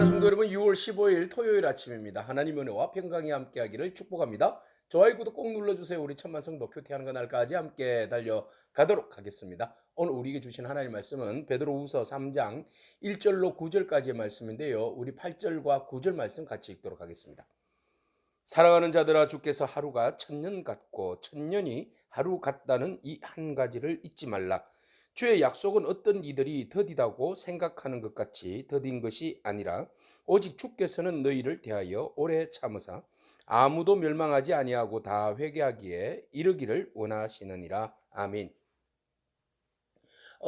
사랑하는 성도 여러분, 6월 15일 토요일 아침입니다. 하나님의 은혜와 평강이 함께하기를 축복합니다. 좋아요, 구독 꼭 눌러주세요. 우리 천만 성도 큐티하는 그날까지 함께 달려가도록 하겠습니다. 오늘 우리에게 주신 하나님의 말씀은 베드로후서 3장 1절로 9절까지의 말씀인데요. 우리 8절과 9절 말씀 같이 읽도록 하겠습니다. 사랑하는 자들아, 주께서 하루가 천년 같고 천년이 하루 같다는 이 한 가지를 잊지 말라. 주의 약속은 어떤 이들이 더디다고 생각하는 것 같이 더딘 것이 아니라 오직 주께서는 너희를 대하여 오래 참으사 아무도 멸망하지 아니하고 다 회개하기에 이르기를 원하시느니라. 아멘.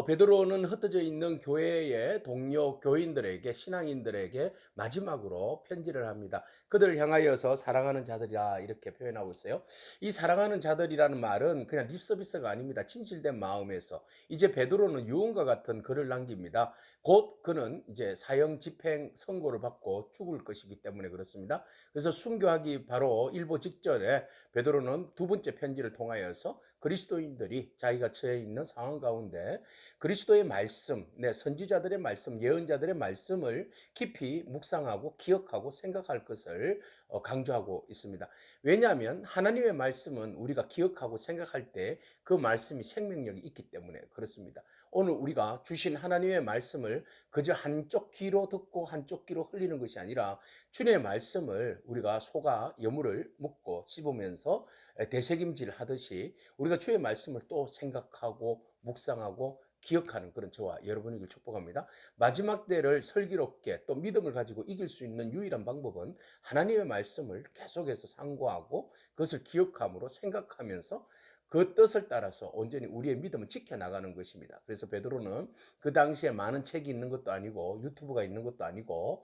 베드로는 흩어져 있는 교회의 동료 교인들에게, 신앙인들에게 마지막으로 편지를 합니다. 그들을 향하여서 사랑하는 자들이라 이렇게 표현하고 있어요. 이 사랑하는 자들이라는 말은 그냥 립서비스가 아닙니다. 진실된 마음에서 이제 베드로는 유언과 같은 글을 남깁니다. 곧 그는 이제 사형 집행 선고를 받고 죽을 것이기 때문에 그렇습니다. 그래서 순교하기 바로 일보 직전에 베드로는 두 번째 편지를 통하여서 그리스도인들이 자기가 처해 있는 상황 가운데 그리스도의 말씀, 선지자들의 말씀, 예언자들의 말씀을 깊이 묵상하고 기억하고 생각할 것을 강조하고 있습니다. 왜냐하면 하나님의 말씀은 우리가 기억하고 생각할 때 그 말씀이 생명력이 있기 때문에 그렇습니다. 오늘 우리가 주신 하나님의 말씀을 그저 한쪽 귀로 듣고 한쪽 귀로 흘리는 것이 아니라 주님의 말씀을 우리가 속아 여물을 묻고 씹으면서 되새김질 하듯이 우리가 주의 말씀을 또 생각하고 묵상하고 기억하는 그런 저와 여러분에게 축복합니다. 마지막 때를 슬기롭게 또 믿음을 가지고 이길 수 있는 유일한 방법은 하나님의 말씀을 계속해서 상고하고 그것을 기억함으로 생각하면서 그 뜻을 따라서 온전히 우리의 믿음을 지켜나가는 것입니다. 그래서 베드로는 그 당시에 많은 책이 있는 것도 아니고 유튜브가 있는 것도 아니고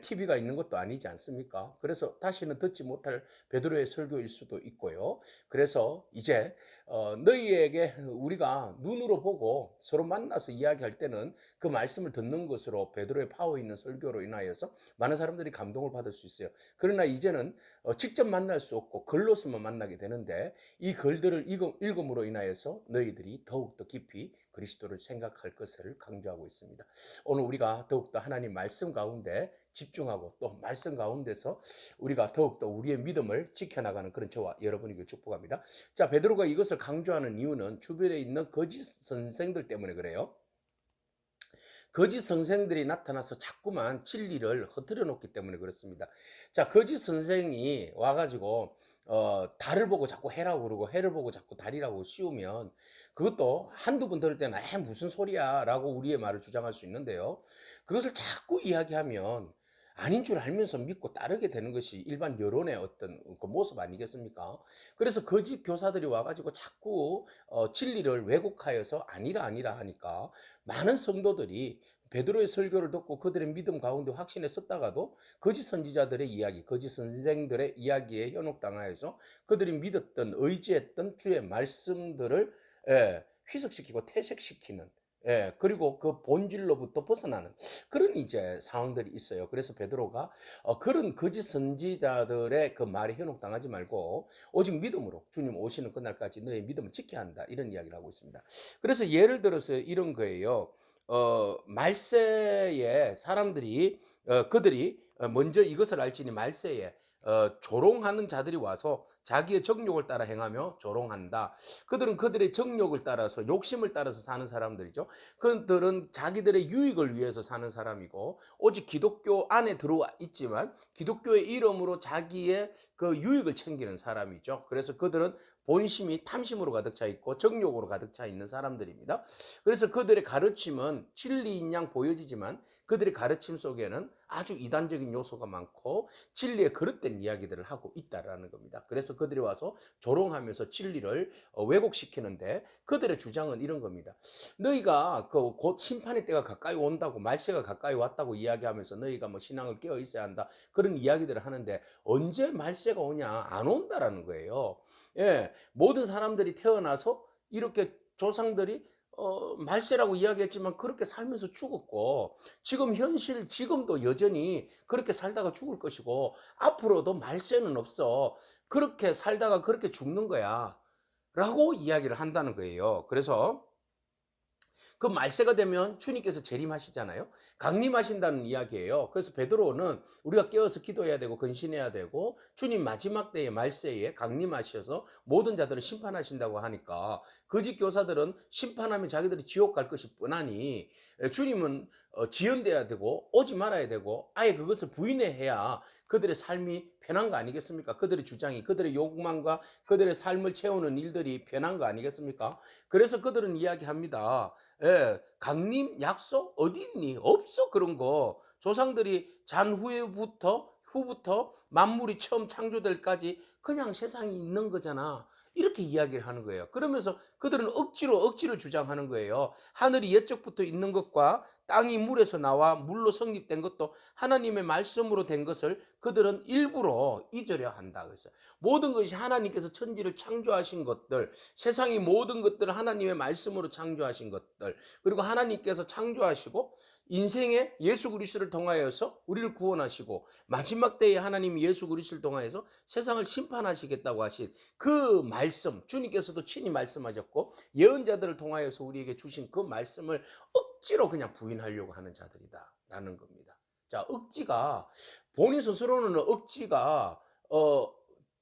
TV가 있는 것도 아니지 않습니까? 그래서 다시는 듣지 못할 베드로의 설교일 수도 있고요. 그래서 이제 너희에게 우리가 눈으로 보고 서로 만나서 이야기할 때는 그 말씀을 듣는 것으로 베드로의 파워 있는 설교로 인하여서 많은 사람들이 감동을 받을 수 있어요. 그러나 이제는 직접 만날 수 없고 글로서만 만나게 되는데 이 글들을 읽음으로 인하여서 너희들이 더욱더 깊이 그리스도를 생각할 것을 강조하고 있습니다. 오늘 우리가 더욱더 하나님 말씀 가운데 집중하고 또 말씀 가운데서 우리가 더욱더 우리의 믿음을 지켜나가는 그런 저와 여러분에게 축복합니다. 자, 베드로가 이것을 강조하는 이유는 주변에 있는 거짓 선생들 때문에 그래요. 거짓 선생들이 나타나서 자꾸만 진리를 흐트려 놓기 때문에 그렇습니다. 자, 거짓 선생이 와가지고 달을 보고 자꾸 해라고 그러고 해를 보고 자꾸 달이라고 씌우면 그것도 한두 번 들을 때는 무슨 소리야 라고 우리의 말을 주장할 수 있는데요. 그것을 자꾸 이야기하면 아닌 줄 알면서 믿고 따르게 되는 것이 일반 여론의 어떤 그 모습 아니겠습니까? 그래서 거짓 교사들이 와가지고 자꾸 진리를 왜곡하여서 아니라 하니까 많은 성도들이 베드로의 설교를 듣고 그들의 믿음 가운데 확신에 섰다가도 거짓 선지자들의 이야기, 거짓 선생들의 이야기에 현혹당하여서 그들이 믿었던 의지했던 주의 말씀들을 희석시키고 퇴색시키는 그리고 그 본질로부터 벗어나는 그런 이제 상황들이 있어요. 그래서 베드로가 그런 거짓 선지자들의 그 말에 현혹당하지 말고 오직 믿음으로 주님 오시는 그날까지 너의 믿음을 지켜야 한다. 이런 이야기를 하고 있습니다. 그래서 예를 들어서 이런 거예요. 말세에 사람들이 그들이 먼저 이것을 알지니 말세에 조롱하는 자들이 와서 자기의 정욕을 따라 행하며 조롱한다. 그들은 그들의 정욕을 따라서 욕심을 따라서 사는 사람들이죠. 그들은 자기들의 유익을 위해서 사는 사람이고 오직 기독교 안에 들어와 있지만 기독교의 이름으로 자기의 그 유익을 챙기는 사람이죠. 그래서 그들은 본심이 탐심으로 가득 차 있고 정욕으로 가득 차 있는 사람들입니다. 그래서 그들의 가르침은 진리인 양 보여지지만 그들의 가르침 속에는 아주 이단적인 요소가 많고 진리에 거릇된 이야기들을 하고 있다라는 겁니다. 그래서 그들이 와서 조롱하면서 진리를 왜곡시키는데 그들의 주장은 이런 겁니다. 너희가 그 곧 심판의 때가 가까이 온다고 말세가 가까이 왔다고 이야기하면서 너희가 뭐 신앙을 깨어 있어야 한다 그런 이야기들을 하는데 언제 말세가 오냐 안 온다라는 거예요. 예, 모든 사람들이 태어나서 이렇게 조상들이 말세라고 이야기했지만 그렇게 살면서 죽었고 지금 현실 지금도 여전히 그렇게 살다가 죽을 것이고 앞으로도 말세는 없어. 그렇게 살다가 그렇게 죽는 거야 라고 이야기를 한다는 거예요. 그래서 그 말세가 되면 주님께서 재림하시잖아요. 강림하신다는 이야기예요. 그래서 베드로는 우리가 깨어서 기도해야 되고 근신해야 되고 주님 마지막 때에 말세에 강림하셔서 모든 자들을 심판하신다고 하니까 거짓 교사들은 심판하면 자기들이 지옥 갈 것이 뻔하니 주님은 지연돼야 되고 오지 말아야 되고 아예 그것을 부인해야 그들의 삶이 편한 거 아니겠습니까? 그들의 주장이 그들의 욕망과 그들의 삶을 채우는 일들이 편한 거 아니겠습니까? 그래서 그들은 이야기합니다. 예, 강림 약속 어디 있니? 없어 그런 거. 조상들이 잔 후부터 만물이 처음 창조될까지 그냥 세상이 있는 거잖아. 이렇게 이야기를 하는 거예요. 그러면서 그들은 억지를 주장하는 거예요. 하늘이 옛적부터 있는 것과 땅이 물에서 나와 물로 성립된 것도 하나님의 말씀으로 된 것을 그들은 일부러 잊으려 한다. 그래서 모든 것이 하나님께서 천지를 창조하신 것들, 세상이 모든 것들을 하나님의 말씀으로 창조하신 것들, 그리고 하나님께서 창조하시고 인생에 예수 그리스도를 통하여서 우리를 구원하시고 마지막 때에 하나님이 예수 그리스도를 통하여서 세상을 심판하시겠다고 하신 그 말씀, 주님께서도 친히 말씀하셨고 예언자들을 통하여서 우리에게 주신 그 말씀을 억지로 그냥 부인하려고 하는 자들이다라는 겁니다. 자, 억지가 본인 스스로는 억지가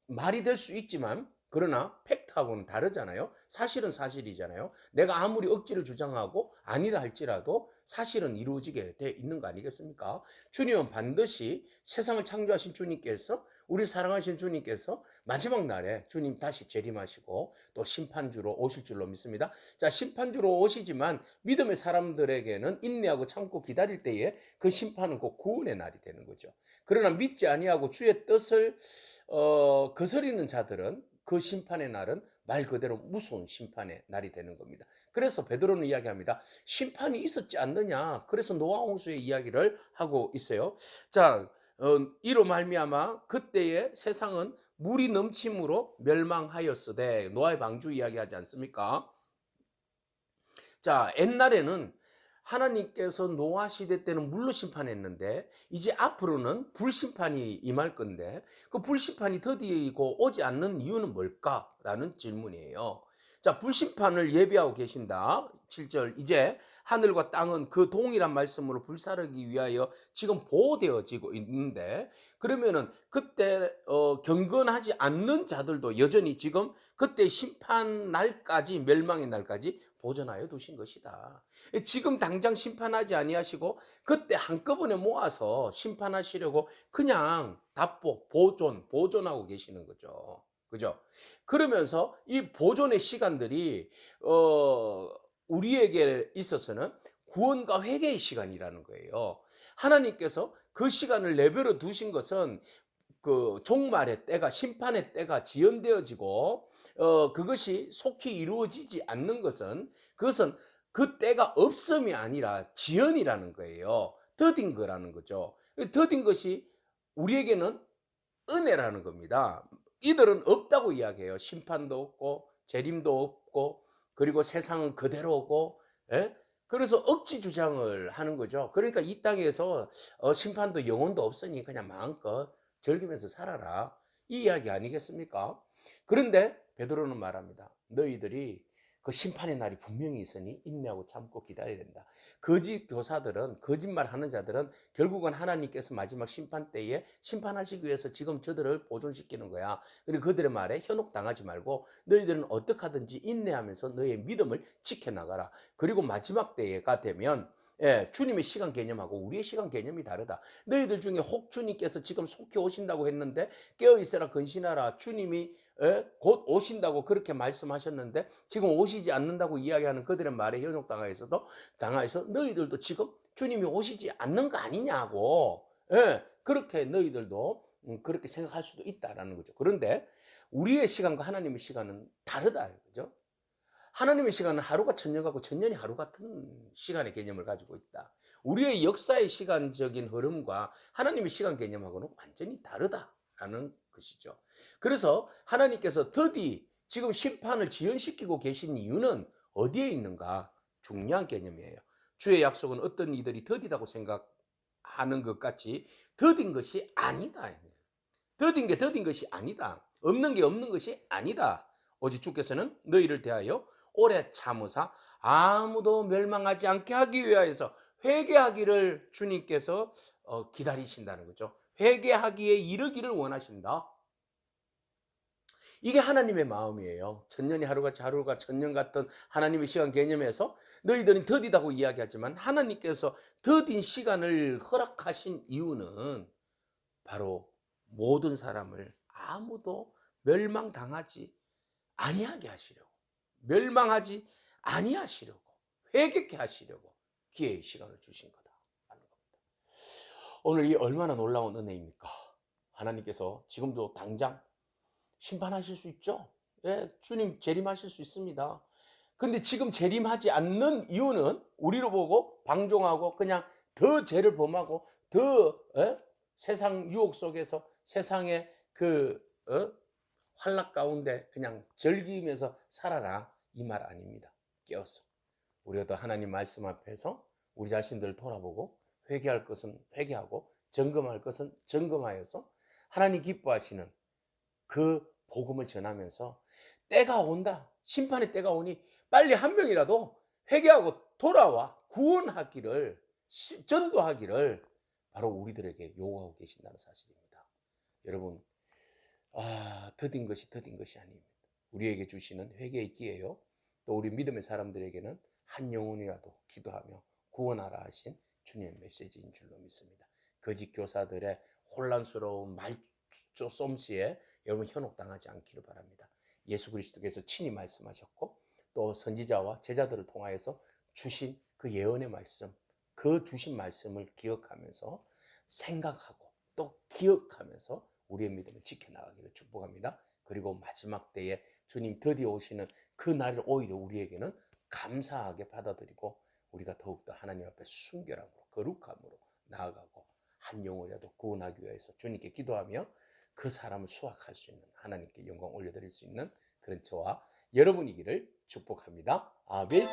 말이 될 수 있지만 그러나 팩트하고는 다르잖아요. 사실은 사실이잖아요. 내가 아무리 억지를 주장하고 아니라 할지라도 사실은 이루어지게 돼 있는 거 아니겠습니까? 주님은 반드시 세상을 창조하신 주님께서 우리 사랑하신 주님께서 마지막 날에 주님 다시 재림하시고 또 심판주로 오실 줄로 믿습니다. 자, 심판주로 오시지만 믿음의 사람들에게는 인내하고 참고 기다릴 때에 그 심판은 곧 구원의 날이 되는 거죠. 그러나 믿지 아니하고 주의 뜻을 거스리는 자들은 그 심판의 날은 말 그대로 무서운 심판의 날이 되는 겁니다. 그래서 베드로는 이야기합니다. 심판이 있었지 않느냐. 그래서 노아 홍수의 이야기를 하고 있어요. 자, 이로 말미암아 그때의 세상은 물이 넘침으로 멸망하였으되 노아의 방주 이야기하지 않습니까? 자, 옛날에는 하나님께서 노아 시대 때는 물로 심판했는데 이제 앞으로는 불심판이 임할 건데 그 불심판이 더디고 오지 않는 이유는 뭘까라는 질문이에요. 자, 불심판을 예비하고 계신다. 7절 이제 하늘과 땅은 그 동일한 말씀으로 불사르기 위하여 지금 보호되어지고 있는데 그러면은 그때 경건하지 않는 자들도 여전히 지금 그때 심판 날까지 멸망의 날까지 보존하여 두신 것이다. 지금 당장 심판하지 아니하시고 그때 한꺼번에 모아서 심판하시려고 그냥 답보 보존하고 계시는 거죠. 그죠? 그러면서 이 보존의 시간들이 우리에게 있어서는 구원과 회개의 시간이라는 거예요. 하나님께서 그 시간을 내버려 두신 것은 그 종말의 때가 심판의 때가 지연되어지고 그것이 속히 이루어지지 않는 것은 그것은 그 때가 없음이 아니라 지연이라는 거예요. 더딘 거라는 거죠. 더딘 것이 우리에게는 은혜라는 겁니다. 이들은 없다고 이야기해요. 심판도 없고 재림도 없고 그리고 세상은 그대로고 예? 그래서 억지 주장을 하는 거죠. 그러니까 이 땅에서 심판도 영혼도 없으니 그냥 마음껏 즐기면서 살아라. 이 이야기 아니겠습니까? 그런데 베드로는 말합니다. 너희들이 그 심판의 날이 분명히 있으니 인내하고 참고 기다려야 된다. 거짓 교사들은 거짓말하는 자들은 결국은 하나님께서 마지막 심판 때에 심판하시기 위해서 지금 저들을 보존시키는 거야. 그리고 그들의 말에 현혹당하지 말고 너희들은 어떻게 하든지 인내하면서 너희의 믿음을 지켜나가라. 그리고 마지막 때가 되면 주님의 시간 개념하고 우리의 시간 개념이 다르다. 너희들 중에 혹 주님께서 지금 속히 오신다고 했는데 깨어있어라 근신하라. 주님이 곧 오신다고 그렇게 말씀하셨는데 지금 오시지 않는다고 이야기하는 그들의 말에 당하여서 너희들도 지금 주님이 오시지 않는 거 아니냐고 그렇게 너희들도 그렇게 생각할 수도 있다라는 거죠. 그런데 우리의 시간과 하나님의 시간은 다르다. 그죠? 하나님의 시간은 하루가 천년같고 천년이 하루 같은 시간의 개념을 가지고 있다. 우리의 역사의 시간적인 흐름과 하나님의 시간 개념하고는 완전히 다르다라는 것이죠. 그래서 하나님께서 더디 지금 심판을 지연시키고 계신 이유는 어디에 있는가? 중요한 개념이에요. 주의 약속은 어떤 이들이 더디다고 생각하는 것 같이 더딘 것이 아니다. 더딘 게 더딘 것이 아니다. 없는 게 없는 것이 아니다. 오직 주께서는 너희를 대하여 오래 참으사 아무도 멸망하지 않게 하기 위하여서 회개하기를 주님께서 기다리신다는 거죠. 회개하기에 이르기를 원하신다. 이게 하나님의 마음이에요. 천년이 하루같이 하루가 천년 같던 하나님의 시간 개념에서 너희들은 더디다고 이야기하지만 하나님께서 더딘 시간을 허락하신 이유는 바로 모든 사람을 아무도 멸망당하지 아니하게 하시려고, 멸망하지 아니하시려고, 회개케 하시려고 기회의 시간을 주신 거다 하는 겁니다. 오늘 이 얼마나 놀라운 은혜입니까? 하나님께서 지금도 당장 심판하실 수 있죠. 예, 주님 재림하실 수 있습니다. 근데 지금 재림하지 않는 이유는 우리를 보고 방종하고 그냥 더 죄를 범하고 더 세상 유혹 속에서 세상의 그 환락 가운데 그냥 즐기면서 살아라 이 말 아닙니다. 깨어서 우리가 더 하나님 말씀 앞에서 우리 자신들을 돌아보고 회개할 것은 회개하고 점검할 것은 점검하여서 하나님 기뻐하시는 그 복음을 전하면서 때가 온다. 심판의 때가 오니 빨리 한 명이라도 회개하고 돌아와 구원하기를 전도하기를 바로 우리들에게 요구하고 계신다는 사실입니다. 여러분, 더딘 것이 아닙니다. 우리에게 주시는 회개의 기회요. 또 우리 믿음의 사람들에게는 한 영혼이라도 기도하며 구원하라 하신 주님의 메시지인 줄로 믿습니다. 거짓 교사들의 혼란스러운 말조 솜씨에 여러분 현혹당하지 않기를 바랍니다. 예수 그리스도께서 친히 말씀하셨고 또 선지자와 제자들을 통하여서 주신 그 예언의 말씀, 그 주신 말씀을 기억하면서 생각하고 또 기억하면서 우리의 믿음을 지켜나가기를 축복합니다. 그리고 마지막 때에 주님 드디어 오시는 그 날을 오히려 우리에게는 감사하게 받아들이고 우리가 더욱더 하나님 앞에 순결함으로 거룩함으로 나아가고 한 영혼이라도 구원하기 위해서 주님께 기도하며 그 사람을 수확할 수 있는 하나님께 영광 올려드릴 수 있는 그런 저와 여러분이기를 축복합니다. 아멘.